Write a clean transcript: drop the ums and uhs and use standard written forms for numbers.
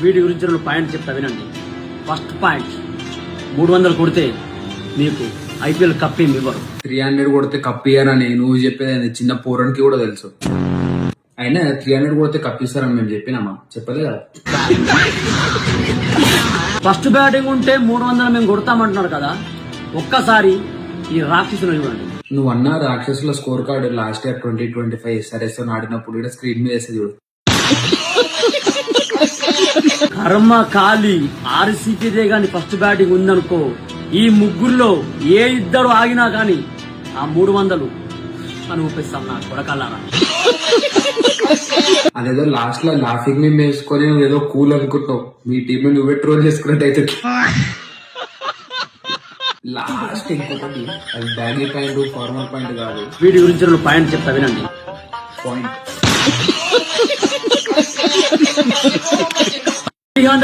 వీటి గురించి 2 పాయింట్ చెప్తా వినండి. ఫస్ట్ పాయింట్, 300 కొడితే మీకు IPL కప్ ఏమి ఇవ్వరు. 300 కొడితే కప్ ఇయ్యారని నువ్వు చెప్పేది చిన్న పోరానికి కూడా తెలుసు. అయినా 300 కొడితే కప్ ఇస్తారని మేము చెప్పినామా? చెప్పలే కదా. ఫస్ట్ బ్యాటింగ్ ఉంటే 300 మేము కొడతామంటున్నారు కదా. ఒక్కసారి ఈ రాక్షసులు చూడండి. నువ్వు అన్న రాక్షసుల score card last year 2025 SRS ఆడినప్పుడు కూడా స్క్రీన్ మీద వేసేది చూడు. కర్మ కాలి RCBదే గాని ఫస్ట్ బ్యాటింగ్ ఉందనుకో, ఈ ముగ్గురులో ఏ ఇద్దరు ఆగినా గాని ఆ 300 అని ఊపిస్తాం నా కొడకల్లారా. అదేదో లాస్ట్ లో లాఫింగ్ మేము వేసుకొని నువ్వు ఏదో కూల్ అనుకుంటున్నావు. మీ టీం నువ్వే ట్రోల్ చేసుకున్నట్టు అయితే. లాస్ట్ ఇంకొకటి, అది బ్యాగీ పాయింట్ ఫార్మల్ పాయింట్ కాదు. వీటి గురించి 2 పాయింట్ చెప్తా వినండి. పాయింట్